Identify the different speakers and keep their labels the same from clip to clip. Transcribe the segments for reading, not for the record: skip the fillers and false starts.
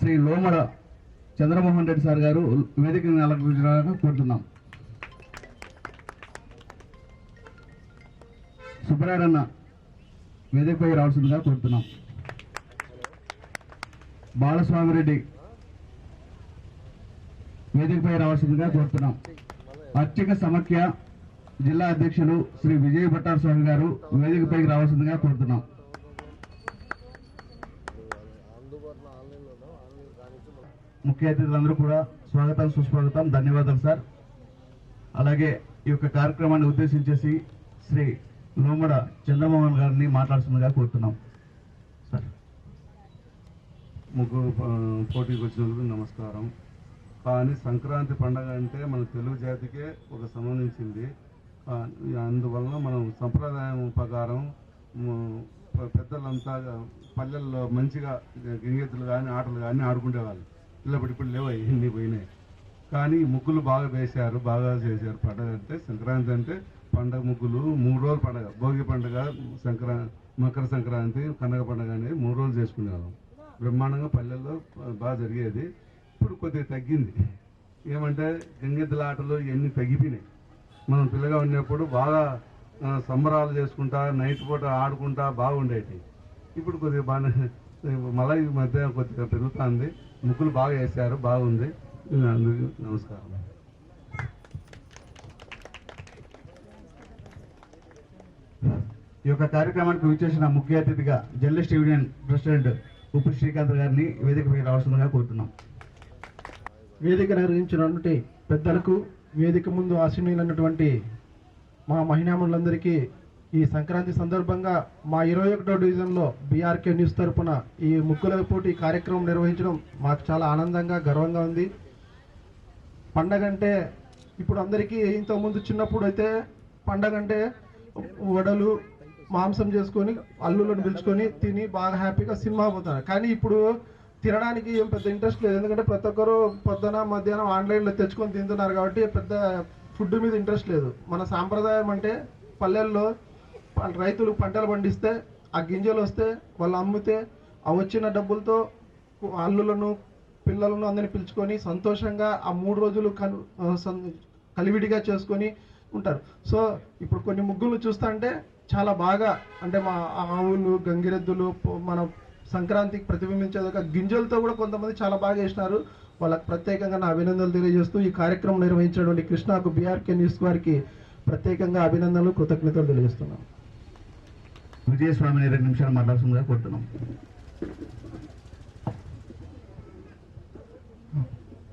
Speaker 1: Shri లోమడ Chandramohan Reddy sir గారు వేదికను అలంకరించడానికి కోరుతున్నాం. సుబ్రారన్న వేదికపై రావాల్సిందిగా కోరుతున్నాం. బాలస్వామిరెడ్డి వేదికపై రావాల్సిందిగా కోరుతున్నాం. అర్చక సమాఖ్య జిల్లా అధ్యక్షులు శ్రీ విజయ భట్టార్ స్వామి గారు వేదికపైకి రావాల్సిందిగా కోరుతున్నాం. ముఖ్య అతిథులందరూ కూడా స్వాగతం, సుస్వాగతం, ధన్యవాదాలు సార్. అలాగే ఈ యొక్క కార్యక్రమాన్ని ఉద్దేశించేసి శ్రీ లోమడ చంద్రమోహన్ గారిని మాట్లాడుతుందిగా కోరుతున్నాం సార్.
Speaker 2: ముగ్గురు పోటీకి వచ్చినందుకు నమస్కారం. కానీ సంక్రాంతి పండగ అంటే మన తెలుగు జాతికే ఒక సంబంధించింది. అందువలన మనం సంప్రదాయం ప్రకారం పెద్దలంతా పల్లెల్లో మంచిగా గింగెత్తులు కానీ ఆటలు కానీ ఆడుకునేవాళ్ళు. ఇప్పుడు లేవు, ఇన్ని పోయినాయి. కానీ ముగ్గులు బాగా వేశారు, బాగా చేశారు. పండగ అంటే సంక్రాంతి అంటే పండగ ముగ్గులు 3 రోజులు పండగ. భోగి పండుగ, మకర సంక్రాంతి, కనగ పండుగ అనేది 3 రోజులు చేసుకునేవాళ్ళం. బ్రహ్మాండంగా పల్లెల్లో బాగా జరిగేది. ఇప్పుడు కొద్దిగా తగ్గింది. ఏమంటే గంగెద్దుల ఆటలు ఇవన్నీ తగ్గిపోయినాయి. మనం పిల్లగా ఉన్నప్పుడు బాగా సంబరాలు చేసుకుంటా, నైట్ పూట ఆడుకుంటా బాగుండేవి. ఇప్పుడు కొద్దిగా బాగా మళ్ళీ ఈ మధ్య కొద్దిగా పెరుగుతుంది. ముగ్గులు బాగా వేశారు, బాగుంది. అందుకు నమస్కారం.
Speaker 1: ఈ యొక్క కార్యక్రమానికి విచ్చేసిన ముఖ్య అతిథిగా జర్నలిస్ట్ యూనియన్ ప్రెసిడెంట్ ఉప్పు శ్రీకాంత్ గారిని వేదికపై రావాల్సిందిగా కోరుతున్నాం.
Speaker 3: వేదిక నిర్వహించినటువంటి పెద్దలకు, వేదిక ముందు ఆశీనులైనటువంటి మా మహిళామణులందరికీ ఈ సంక్రాంతి సందర్భంగా మా 21వ డివిజన్లో బీఆర్కే న్యూస్ తరఫున ఈ ముగ్గుల పోటీ కార్యక్రమం నిర్వహించడం మాకు చాలా ఆనందంగా, గర్వంగా ఉంది. పండగ అంటే ఇప్పుడు అందరికీ ఇంతకుముందు చిన్నప్పుడు అయితే పండగ అంటే వడలు, మాంసం చేసుకొని అల్లులను పిలుచుకొని తిని బాగా హ్యాపీగా సినిమా పోతున్నారు. కానీ ఇప్పుడు తినడానికి ఏం పెద్ద ఇంట్రెస్ట్ లేదు. ఎందుకంటే ప్రతి ఒక్కరు పొద్దున మధ్యాహ్నం ఆన్లైన్లో తెచ్చుకొని తింటున్నారు కాబట్టి పెద్ద ఫుడ్ మీద ఇంట్రెస్ట్ లేదు. మన సాంప్రదాయం అంటే పల్లెల్లో రైతులు పంటలు పండిస్తే ఆ గింజలు వస్తే వాళ్ళు అమ్మితే ఆ వచ్చిన డబ్బులతో అల్లులను, పిల్లలను అందరిని పిలుచుకొని సంతోషంగా ఆ 3 రోజులు కలివిడిగా చేసుకొని ఉంటారు. సో ఇప్పుడు కొన్ని ముగ్గులు చూస్తా అంటే చాలా బాగా, అంటే మా ఆవులు, గంగిరెద్దులు మన సంక్రాంతికి ప్రతిబింబించేది గింజలతో కూడా కొంతమంది చాలా బాగా చేసినారు. వాళ్ళకి ప్రత్యేకంగా నా అభినందనలు తెలియజేస్తూ ఈ కార్యక్రమం నిర్వహించినటువంటి కృష్ణాకు బీఆర్కే న్యూస్ వారికి ప్రత్యేకంగా అభినందనలు, కృతజ్ఞతలు తెలియజేస్తున్నాం.
Speaker 1: విజయస్వామిని 2 నిమిషాలు మాట్లాడుతుందిగా కోరుతున్నాం.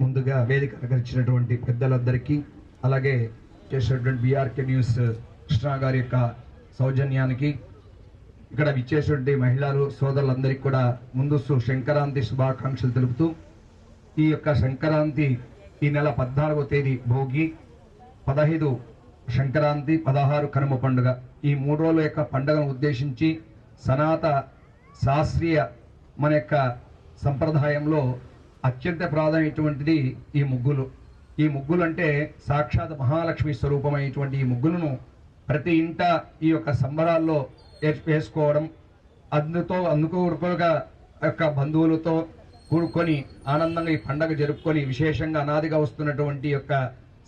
Speaker 4: ముందుగా వేదిక అలంకరించినటువంటి పెద్దలందరికీ, అలాగే చేసినటువంటి బీఆర్కే న్యూస్ కృష్ణ గారి యొక్క సౌజన్యానికి, ఇక్కడ విచ్చేసినటువంటి మహిళలు సోదరులందరికీ కూడా ముందస్తు సంక్రాంతి శుభాకాంక్షలు తెలుపుతూ, ఈ యొక్క సంక్రాంతి ఈ నెల 14వ తేదీ భోగి, 15 సంక్రాంతి, 16 కనుమ పండుగ, ఈ 3 రోజుల యొక్క పండుగను ఉద్దేశించి శాస్త్రీయ మన యొక్క సంప్రదాయంలో అత్యంత ప్రాధాన్యమైనటువంటిది ఈ ముగ్గులు. ఈ ముగ్గులు అంటే సాక్షాత్ మహాలక్ష్మి స్వరూపమైనటువంటి ఈ ముగ్గులను ప్రతి ఇంట ఈ యొక్క సంబరాల్లో వేసుకోవడం, అందుకోగా యొక్క బంధువులతో కూడుకొని ఆనందంగా ఈ పండగ జరుపుకొని విశేషంగా అనాదిగా వస్తున్నటువంటి యొక్క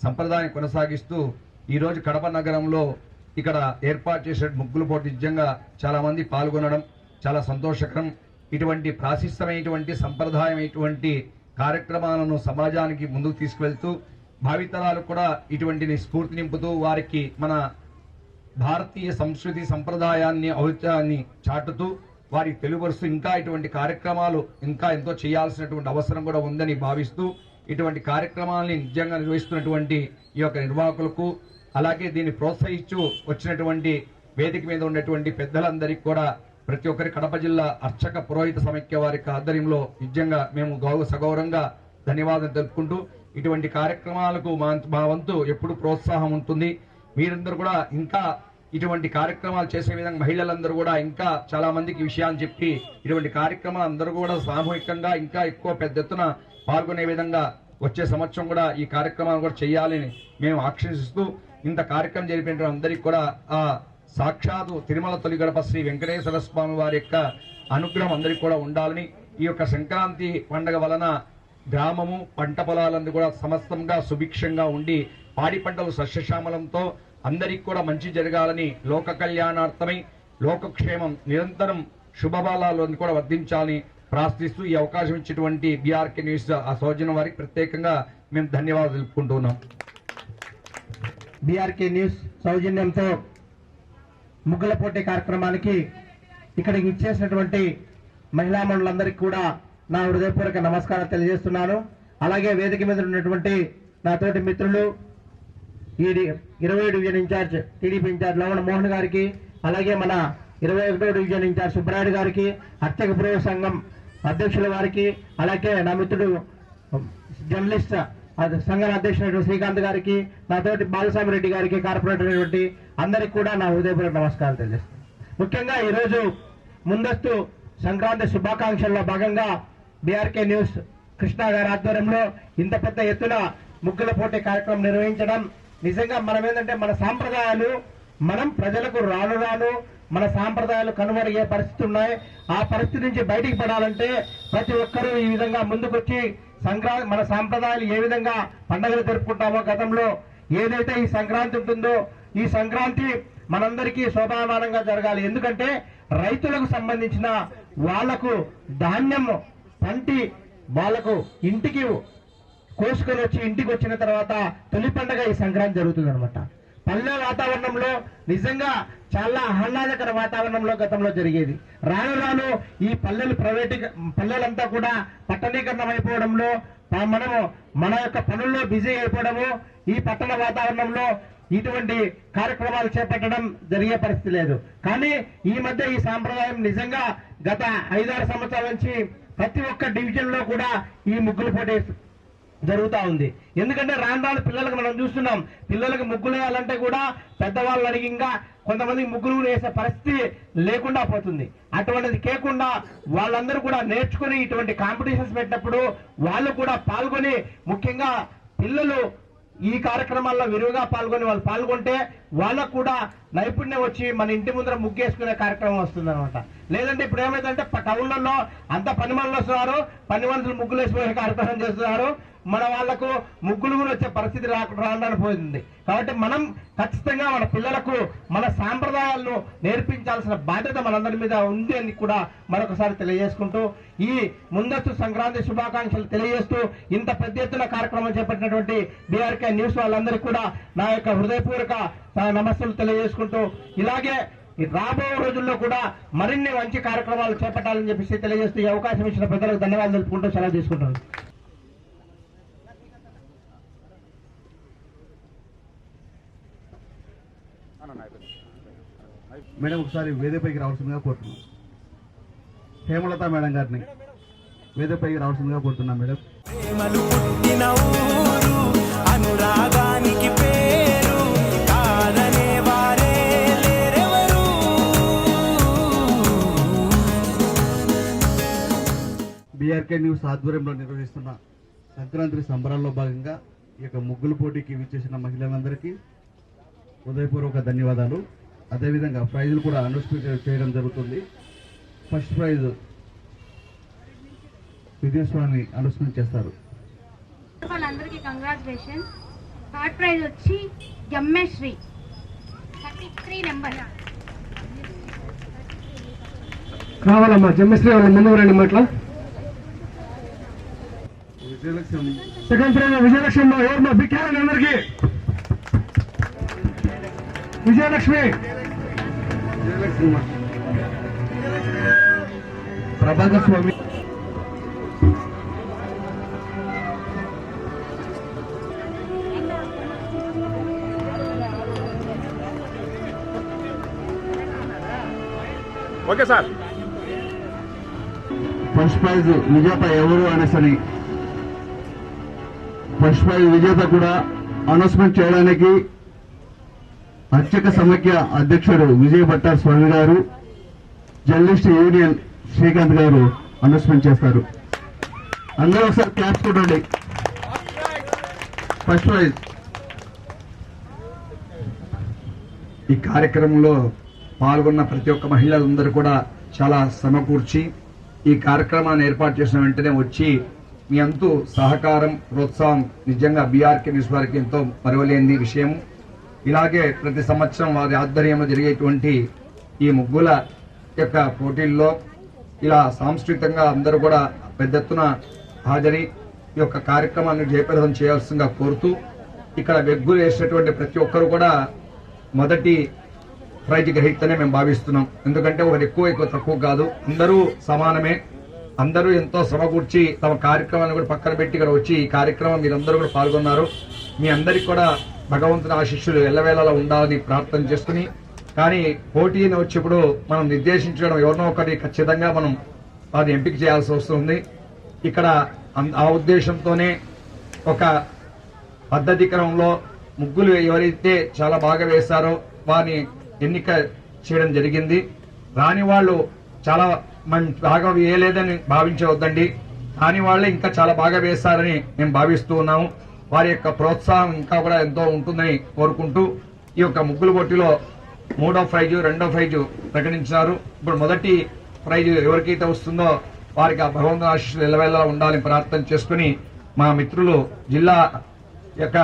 Speaker 4: సంప్రదాయం కొనసాగిస్తూ ఈరోజు కడప నగరంలో ఇక్కడ ఏర్పాటు చేసే ముగ్గుల పోటీ నిజంగా చాలా మంది పాల్గొనడం చాలా సంతోషకరం. ఇటువంటి ప్రాశస్త్యమైనటువంటి సంప్రదాయమైనటువంటి కార్యక్రమాలను సమాజానికి ముందుకు తీసుకువెళ్తూ భావితరాలు కూడా ఇటువంటిని స్ఫూర్తి నింపుతూ వారికి మన భారతీయ సంస్కృతి సంప్రదాయాన్ని ఔచిత్యాన్ని చాటుతూ వారికి తెలియపరుస్తూ ఇంకా ఇటువంటి కార్యక్రమాలు ఇంకా ఎంతో చేయాల్సినటువంటి అవసరం కూడా ఉందని భావిస్తూ ఇటువంటి కార్యక్రమాలని నిజంగా నిర్వహిస్తున్నటువంటి ఈ యొక్క నిర్వాహకులకు, అలాగే దీన్ని ప్రోత్సహిస్తూ వచ్చినటువంటి వేదిక మీద ఉన్నటువంటి పెద్దలందరికీ కూడా ప్రతి ఒక్కరి కడప జిల్లా అర్చక పురోహిత సమైక్య వారికి ఆధ్వర్యంలో నిజంగా మేము సగౌరవంగా ధన్యవాదాలు తెలుపుకుంటూ, ఇటువంటి కార్యక్రమాలకు మా వంతు ఎప్పుడు ప్రోత్సాహం ఉంటుంది. మీరందరూ కూడా ఇంకా ఇటువంటి కార్యక్రమాలు చేసే విధంగా మహిళలందరూ కూడా ఇంకా చాలా మందికి విషయాన్ని చెప్పి ఇటువంటి కార్యక్రమాలు అందరూ కూడా సామూహికంగా ఇంకా ఎక్కువ పెద్ద ఎత్తున పాల్గొనే విధంగా వచ్చే సంవత్సరం కూడా ఈ కార్యక్రమాలు కూడా చేయాలని మేము ఆకాంక్షిస్తూ, ఇంత కార్యక్రమం జరిపిన అందరికీ కూడా ఆ సాక్షాత్తు తిరుమల తొలి గడప శ్రీ వెంకటేశ్వర స్వామి వారి యొక్క అనుగ్రహం అందరికీ కూడా ఉండాలని ఈ యొక్క సంక్రాంతి పండగ వలన గ్రామము పంట పొలాలన్నీ కూడా సమస్తంగా సుభిక్షంగా ఉండి పాడి పంటలు సస్యశ్యామలంతో అందరికి కూడా మంచి జరగాలని లోక కళ్యాణార్థమై లోకక్షేమం నిరంతరం శుభఫలాలను కూడా వర్ధించాలని ప్రార్థిస్తూ ఈ అవకాశం ఇచ్చినటువంటి బీఆర్కే న్యూస్ ఆ సౌజన్యం వారికి ప్రత్యేకంగా మేము ధన్యవాదాలు తెలుపుకుంటున్నాం.
Speaker 3: బీఆర్కే న్యూస్ సౌజన్యంతో ముగ్గుల పోటీ కార్యక్రమానికి ఇక్కడికి ఇచ్చేసినటువంటి మహిళా మండలందరికీ కూడా నా హృదయపూర్వక నమస్కారం తెలియజేస్తున్నాను. అలాగే వేదిక మీద ఉన్నటువంటి నా తోటి మిత్రులు ఈ 20 డివిజన్ ఇన్ఛార్జ్ టీడీపీ ఇన్ఛార్జ్ లవణ మోహన్ గారికి, అలాగే మన 21వ డివిజన్ ఇన్ఛార్జ్ సుబ్బరాయుడు గారికి, అర్చక పురోగ సంఘం అధ్యక్షుల వారికి, అలాగే నా మిత్రుడు జర్నలిస్ట్ సంఘం అధ్యక్షుడు శ్రీకాంత్ గారికి, నా తోటి బాలస్వామి రెడ్డి గారికి, కార్పొరేటర్ అయినటువంటి అందరికి కూడా నా హృదయపూర్వక నమస్కారం తెలియజేస్తాను. ముఖ్యంగా ఈరోజు ముందస్తు సంక్రాంతి శుభాకాంక్షల్లో భాగంగా బీఆర్కే న్యూస్ కృష్ణా గారి ఆధ్వర్యంలో ఇంత పెద్ద ఎత్తున ముగ్గుల పోటీ కార్యక్రమం నిర్వహించడం నిజంగా మనం ఏంటంటే మన సాంప్రదాయాలు మనం ప్రజలకు రాను రాను మన సాంప్రదాయాలు కనుమరుగే పరిస్థితి ఉన్నాయి. ఆ పరిస్థితి నుంచి బయటికి పడాలంటే ప్రతి ఒక్కరూ ఈ విధంగా ముందుకొచ్చి సంక్రాంతి మన సాంప్రదాయాలు ఏ విధంగా పండుగలు జరుపుకుంటామో గతంలో ఏదైతే ఈ సంక్రాంతి ఉంటుందో ఈ సంక్రాంతి మనందరికీ శోభామానంగా జరగాలి. ఎందుకంటే రైతులకు సంబంధించిన వాళ్లకు ధాన్యం పంటి వాళ్లకు ఇంటికి కోసుకొని వచ్చి ఇంటికి వచ్చిన తర్వాత తొలి పండుగ ఈ సంక్రాంతి జరుగుతుంది అనమాట. పల్లె వాతావరణంలో నిజంగా చాలా ఆహ్లాదకర వాతావరణంలో గతంలో జరిగేది. రాను రాను ఈ పల్లెలంతా కూడా పట్టణీకరణం అయిపోవడంలో మనము మన యొక్క పనుల్లో బిజీ అయిపోవడము, ఈ పట్టణ వాతావరణంలో ఇటువంటి కార్యక్రమాలు చేపట్టడం జరిగే పరిస్థితి లేదు. కానీ ఈ మధ్య ఈ సాంప్రదాయం నిజంగా గత 5-6 సంవత్సరాల నుంచి ప్రతి ఒక్క డివిజన్ లో కూడా ఈ ముగ్గుల పోటీ జరుగుతూ ఉంది. ఎందుకంటే రాను పిల్లలకు మనం చూస్తున్నాం, పిల్లలకు ముగ్గులు వేయాలంటే కూడా పెద్దవాళ్ళు అడిగి ఇంకా కొంతమంది ముగ్గులు వేసే పరిస్థితి లేకుండా పోతుంది. అటువంటిది కేకుండా వాళ్ళందరూ కూడా నేర్చుకుని ఇటువంటి కాంపిటీషన్స్ పెట్టినప్పుడు వాళ్ళు కూడా పాల్గొని, ముఖ్యంగా పిల్లలు ఈ కార్యక్రమాల్లో విరివిగా పాల్గొంటే వాళ్ళకు కూడా నైపుణ్యం వచ్చి మన ఇంటి ముందర ముగ్గేసుకునే కార్యక్రమం వస్తుంది అనమాట. లేదంటే ఇప్పుడు ఏమైందంటే టౌన్లలో అంత పని మనులు వస్తున్నారు, పని మనుషులు ముగ్గులు వేసిపోయే కార్యక్రమం చేస్తున్నారు. మన వాళ్లకు ముగ్గులు కూడా వచ్చే పరిస్థితి రావడానికి పోయింది. కాబట్టి మనం ఖచ్చితంగా మన పిల్లలకు మన సాంప్రదాయాలను నేర్పించాల్సిన బాధ్యత మనందరి మీద ఉంది అని కూడా మరొకసారి తెలియజేసుకుంటూ ఈ ముందస్తు సంక్రాంతి శుభాకాంక్షలు తెలియజేస్తూ ఇంత పెద్ద ఎత్తున కార్యక్రమం చేపట్టినటువంటి బీఆర్కే న్యూస్ వాళ్ళందరికీ కూడా నా యొక్క హృదయపూర్వక నమస్సులు తెలియజేసుకుంటూ ఇలాగే రాబో రోజుల్లో కూడా మరిన్ని మంచి కార్యక్రమాలు చేపట్టాలని చెప్పేసి తెలియజేస్తూ ఈ అవకాశం ఇచ్చిన పెద్దలకు ధన్యవాదాలు తెలుపుకుంటూ సెలవు తీసుకుంటాను.
Speaker 1: మేడం ఒకసారి వేదికపైకి రావాల్సిందిగా కోరుతున్నాం. హేమలత మేడం గారిని వేదికపైకి రావాల్సిందిగా కోరుతున్నాం. మేడం అనురాగానికి పేరు కాదనే వారే లేరెవరు. బీఆర్కే న్యూస్ ఆధ్వర్యంలో నిర్వహిస్తున్న సంక్రాంతి సంబరాల్లో భాగంగా ఈ యొక్క ముగ్గుల పోటీకి విచ్చేసిన మహిళలందరికీ హృదయపూర్వక ధన్యవాదాలు. అదేవిధంగా ప్రైజులు కూడా అనౌన్స్మెంట్ చేయడం జరుగుతుంది. ఫస్ట్ ప్రైజ్ విద్యాస్వామి అనౌన్స్మెంట్ చేస్తారు.
Speaker 5: అందరికీ కంగ్రాచులేషన్. థర్డ్ ప్రైజ్ వచ్చి జమ్మేశ్రీ 33 నెంబర్.
Speaker 3: రావాలమ్మా జమ్మశ్రీ వాళ్ళ ముందుకు రండి. మాట్లా
Speaker 2: విజయలక్ష్మి
Speaker 3: సెకండ్ ప్రైజ్ విజయలక్ష్మి. ఎవరు మా బిక్కారండి అందరికీ. విజయలక్ష్మి
Speaker 1: ప్రభాకర్ స్వామి
Speaker 6: ఓకే సార్.
Speaker 1: ఫస్ట్ ప్రైజ్ విజేత ఎవరు అనేసరి ఫస్ట్ ప్రైజ్ విజేత కూడా అనౌన్స్మెంట్ చేయడానికి అర్చక సమైక్య అధ్యక్షుడు విజయ్ భట్టార్ స్వామి గారు, జర్నలిస్ట్ యూనియన్ శ్రీకాంత్ గారు అనౌన్స్మెంట్ చేస్తారు. అందరూ ఒకసారి క్లాప్స్ కొట్టండి. First prize.
Speaker 4: ఈ కార్యక్రమంలో పాల్గొన్న ప్రతి ఒక్క మహిళలందరూ కూడా చాలా సమకూర్చి ఈ కార్యక్రమాన్ని ఏర్పాటు చేసిన వెంటనే వచ్చి మీ అంతు సహకారం ప్రోత్సాహం నిజంగా బీఆర్కే న్యూస్ వారికి ఎంతో మరువలేని విషయం. ఇలాగే ప్రతి సంవత్సరం వారి ఆధ్వర్యంలో జరిగేటువంటి ఈ ముగ్గుల యొక్క పోటీల్లో ఇలా సాంస్కృతికంగా అందరూ కూడా పెద్ద ఎత్తున హాజరి ఈ యొక్క కార్యక్రమాన్ని జయప్రదం చేయాల్సిందిగా కోరుతూ, ఇక్కడ వెగ్గులు వేసినటువంటి ప్రతి ఒక్కరు కూడా మొదటి ప్రైజ్ గ్రహీతనే మేము భావిస్తున్నాం. ఎందుకంటే ఒకరు ఎక్కువ తక్కువ కాదు, అందరూ సమానమే. అందరూ ఎంతో సమకూర్చి తమ కార్యక్రమాన్ని కూడా పక్కన పెట్టి ఇక్కడ వచ్చి ఈ కార్యక్రమం మీరందరూ కూడా పాల్గొన్నారు. మీ అందరికీ కూడా భగవంతుని ఆశీస్సులు ఎల్లవేళలా ఉండాలని ప్రార్థన చేసుకుని, కానీ పోటీని వచ్చేప్పుడు మనం నిర్దేశించడం ఎవరినో ఒకటి ఖచ్చితంగా మనం వారిని ఎంపిక చేయాల్సి వస్తుంది. ఇక్కడ ఆ ఉద్దేశంతోనే ఒక పద్ధతి క్రమంలో ముగ్గులు ఎవరైతే చాలా బాగా వేశారో వారిని ఎన్నిక చేయడం జరిగింది. రాని వాళ్ళు చాలా బాగా వేయలేదని భావించవద్దండి, రాని వాళ్ళే ఇంకా చాలా బాగా వేశారని మేము భావిస్తూ ఉన్నాము. వారి యొక్క ప్రోత్సాహం ఇంకా కూడా ఎంతో ఉంటుందని కోరుకుంటూ ఈ యొక్క ముగ్గుల పోటీలో 3వ ప్రైజు 2వ ప్రైజు ప్రకటించారు. ఇప్పుడు మొదటి ప్రైజు ఎవరికైతే వస్తుందో వారికి ఆ భగవంతుని ఆశీస్సులు ఎల్లవేళలా ఉండాలని ప్రార్థన చేసుకుని మా మిత్రులు జిల్లా యొక్క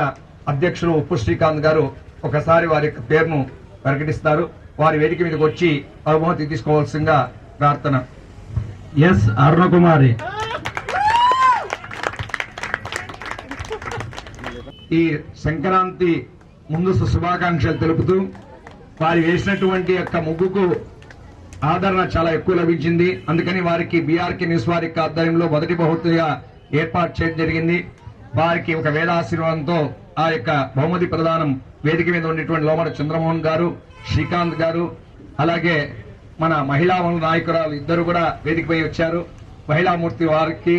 Speaker 4: అధ్యక్షులు ఉప్పు శ్రీకాంత్ గారు ఒకసారి వారి యొక్క పేరును ప్రకటిస్తారు. వారి వేదిక మీదకి వచ్చి బహుమతి తీసుకోవాల్సిందిగా ప్రార్థన.
Speaker 3: ఎస్ అరుణకుమారి.
Speaker 4: ఈ సంక్రాంతి ముందు శుభాకాంక్షలు తెలుపుతూ వారు వేసినటువంటి యొక్క ముగ్గుకు ఆదరణ చాలా ఎక్కువ లభించింది. అందుకని వారికి బీఆర్కే న్యూస్ వారి ఆధ్వర్యంలో మొదటి బహుమతిగా ఏర్పాటు చేయడం జరిగింది. వారికి ఒక వేదాశీర్వాదంతో ఆ యొక్క బహుమతి ప్రదానం వేదిక మీద ఉన్నటువంటి లోమడ చంద్రమోహన్ గారు, శ్రీకాంత్ గారు, అలాగే మన మహిళా నాయకురాలు ఇద్దరు కూడా వేదికపై వచ్చారు. మహిళామూర్తి వారికి,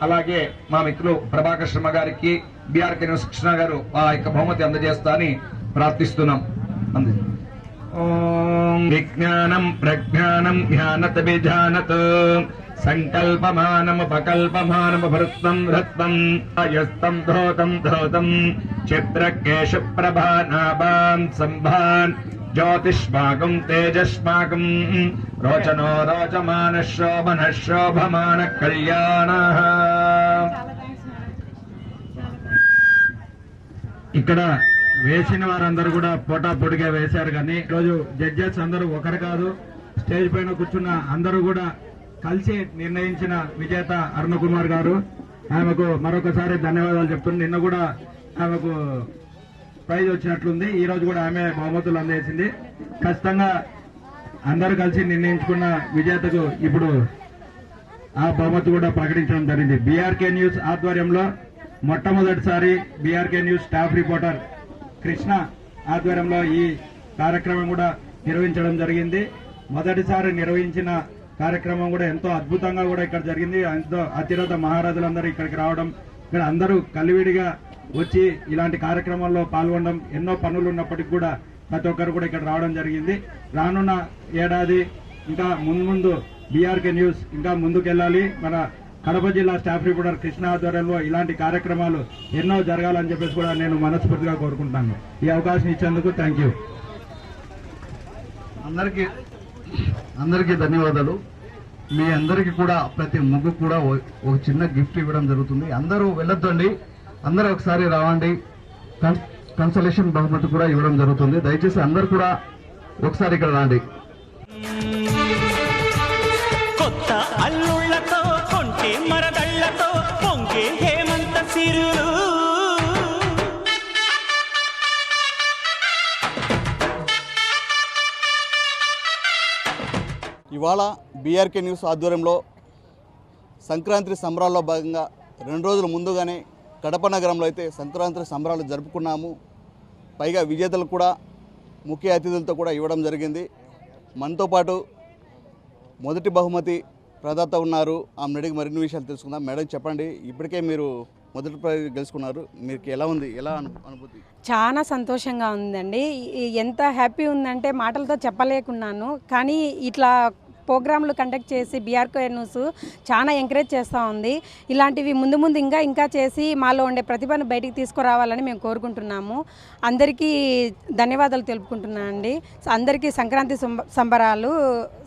Speaker 4: అలాగే మా మిత్రులు ప్రభాకర్ శర్మ గారికి, బీఆర్కే న్యూస్ కృష్ణ గారు ఆ యొక్క బహుమతి అందజేస్తా అని ప్రార్థిస్తున్నాం. ఓం విజ్ఞానం ప్రజ్ఞానం జ్ఞానత విజానత్ సంకల్పమానముపకల్పమానమభృత్తం హృత్వం అయస్తం ధోతం ధోతం చిత్రకేశ ప్రభానాభాం సంభాన్ జ్యోతిష్మాకం తేజస్మాకం రోచనో రోచమాన శోభన శోభమాన కళ్యాణ.
Speaker 3: ఇక్కడ వేసిన వారందరూ కూడా పోటాపోటీగా వేశారు, కానీ ఈరోజు జడ్జెస్ అందరూ ఒకరు కాదు, స్టేజ్ పైన కూర్చున్న అందరూ కూడా కలిసి నిర్ణయించిన విజేత అరుణకుమార్ గారు. ఆమెకు మరొకసారి ధన్యవాదాలు చెప్తున్నాను. నిన్న కూడా ఆమెకు ప్రైజ్ వచ్చినట్లుంది, ఈ రోజు కూడా ఆమె బహుమతులు అందేసింది. ఖచ్చితంగా అందరూ కలిసి నిర్ణయించుకున్న విజేతకు ఇప్పుడు ఆ బహుమతి కూడా ప్రకటించడం జరిగింది. బీఆర్కే న్యూస్ ఆధ్వర్యంలో మొట్టమొదటిసారి BRK news staff reporter Krishna ఆధ్వర్యంలో ఈ కార్యక్రమం కూడా నిర్వహించడం జరిగింది. మొదటిసారి నిర్వహించిన కార్యక్రమం కూడా ఎంతో అద్భుతంగా కూడా ఇక్కడ జరిగింది. ఎంతో అతిరథ మహారాజులందరూ ఇక్కడికి రావడం, ఇక్కడ అందరూ కలివిడిగా వచ్చి ఇలాంటి కార్యక్రమాల్లో పాల్గొనడం, ఎన్నో పనులు ఉన్నప్పటికీ కూడా ప్రతి ఒక్కరు కూడా ఇక్కడ రావడం జరిగింది. రానున్న ఏడాది ఇంకా ముందు బీఆర్కే న్యూస్ ఇంకా ముందుకెళ్ళాలి. మన కడప జిల్లా స్టాఫ్ రిపోర్టర్ కృష్ణ ఆధ్వర్యంలో ఇలాంటి కార్యక్రమాలు ఎన్నో జరగాలని చెప్పేసి కూడా నేను మనస్ఫూర్తిగా కోరుకుంటున్నాను. ఈ అవకాశం ఇచ్చేందుకు థ్యాంక్ యూ.
Speaker 1: అందరికీ ధన్యవాదాలు. మీ అందరికీ కూడా ప్రతి ముగ్గు కూడా ఒక చిన్న గిఫ్ట్ ఇవ్వడం జరుగుతుంది. అందరూ వెళ్ళొద్దండి, అందరూ ఒకసారి రావండి. కన్సలేషన్ బహుమతి కూడా ఇవ్వడం జరుగుతుంది. దయచేసి అందరూ కూడా ఒకసారి ఇక్కడ రాండి.
Speaker 6: కొత్త అల్లుళ్లతో కొంటే మరదళ్లతో పొంగే హేమంత సిరులు.
Speaker 1: ఇవాళ బీఆర్కే న్యూస్ ఆధ్వర్యంలో సంక్రాంతి సంబరాల్లో భాగంగా 2 రోజుల ముందుగానే కడప నగరంలో అయితే సంక్రాంతి సంబరాలు జరుపుకున్నాము. పైగా విజేతలు కూడా ముఖ్య అతిథులతో కూడా ఇవ్వడం జరిగింది. మనతో పాటు మొదటి బహుమతి ప్రదాత ఉన్నారు. ఆమె అడిగి మరిన్ని విషయాలు తెలుసుకుందాం. మేడం చెప్పండి, ఇప్పటికే మీరు మొదటి ప్రైజ్ గెలుచుకున్నారు, మీకు ఎలా ఉంది, ఎలా అనుభూతి?
Speaker 7: చాలా సంతోషంగా ఉందండి. ఎంత హ్యాపీ ఉందంటే మాటలతో చెప్పలేకున్నాను. కానీ ఇట్లా ప్రోగ్రాంలు కండక్ట్ చేసి బీఆర్కే న్యూస్ చాలా ఎంకరేజ్ చేస్తూ ఉంది. ఇలాంటివి ముందు ఇంకా చేసి మాలో ఉండే ప్రతిభను బయటికి తీసుకురావాలని మేము కోరుకుంటున్నాము. అందరికీ ధన్యవాదాలు తెలుపుకుంటున్నాను అండి. అందరికీ సంక్రాంతి సంబరాలు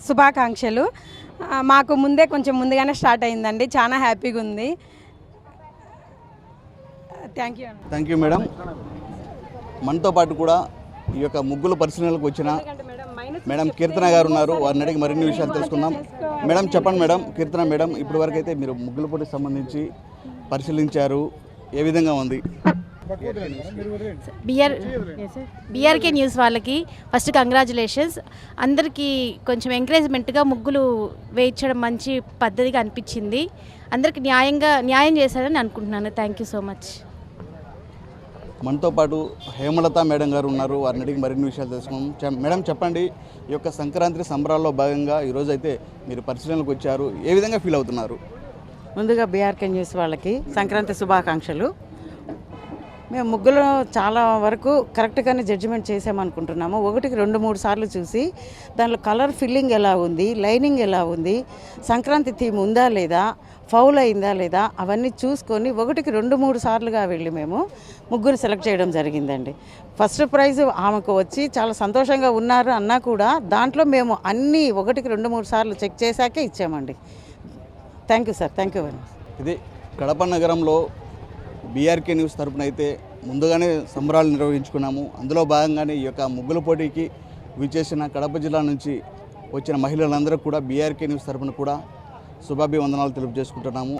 Speaker 7: శుభాకాంక్షలు. మాకు ముందే కొంచెం ముందుగానే స్టార్ట్ అయిందండి. చాలా హ్యాపీగా ఉంది. Thank you.
Speaker 1: Thank you madam. మనతో పాటు కూడా ఈ యొక్క ముగ్గుల పరిశీలనలకు వచ్చిన మేడం కీర్తన గారు ఉన్నారు. వారిని అడిగి మరిన్ని విషయాలు తెలుసుకుందాం. మేడం చెప్పండి మేడం. కీర్తన మేడం, ఇప్పటి వరకు అయితే మీరు ముగ్గుల పోటీకి సంబంధించి పరిశీలించారు, ఏ విధంగా ఉంది?
Speaker 8: బీఆర్కే న్యూస్ వాళ్ళకి ఫస్ట్ కంగ్రాచులేషన్స్. అందరికీ కొంచెం ఎంకరేజ్మెంట్గా ముగ్గులు వేయించడం మంచి పద్ధతిగా అనిపించింది. అందరికి న్యాయం చేశారని అనుకుంటున్నాను. Thank you so much.
Speaker 1: మనతో పాటు హేమలత మేడం గారు ఉన్నారు. వారిని అడిగి మరిన్ని విషయాలు తెలుసుకున్నాం. మేడం చెప్పండి, ఈ యొక్క సంక్రాంతి సంబరాల్లో భాగంగా ఈరోజు అయితే మీరు పరిశీలనకు వచ్చారు, ఏ విధంగా ఫీల్ అవుతున్నారు?
Speaker 9: ముందుగా బీఆర్కే న్యూస్ వాళ్ళకి సంక్రాంతి శుభాకాంక్షలు. మేము ముగ్గులు చాలా వరకు కరెక్ట్గానే జడ్జిమెంట్ చేసామనుకుంటున్నాము. 1-2-3 సార్లు చూసి దానిలో కలర్ ఫిల్లింగ్ ఎలా ఉంది, లైనింగ్ ఎలా ఉంది, సంక్రాంతి థీమ్ ఉందా లేదా, ఫౌల్ అయిందా లేదా, అవన్నీ చూసుకొని 1-2-3 సార్లుగా వెళ్ళి మేము ముగ్గురు సెలెక్ట్ చేయడం జరిగిందండి. ఫస్ట్ ప్రైజ్ ఆమెకు వచ్చి చాలా సంతోషంగా ఉన్నారు అన్నా కూడా దాంట్లో మేము అన్నీ 1-2-3 సార్లు చెక్ చేశాకే ఇచ్చామండి. Thank you sir. Thank you very much.
Speaker 1: ఇది కడప నగరంలో బీఆర్కే న్యూస్ తరపున అయితే ముందుగానే సంబరాలు నిర్వహించుకున్నాము. అందులో భాగంగానే ఈ యొక్క ముగ్గుల పోటీకి విచ్చేసిన కడప జిల్లా నుంచి వచ్చిన మహిళలందరూ కూడా బీఆర్కే న్యూస్ తరపున కూడా శుభాభివందనాలు తెలుపుచేసుకుంటున్నాము.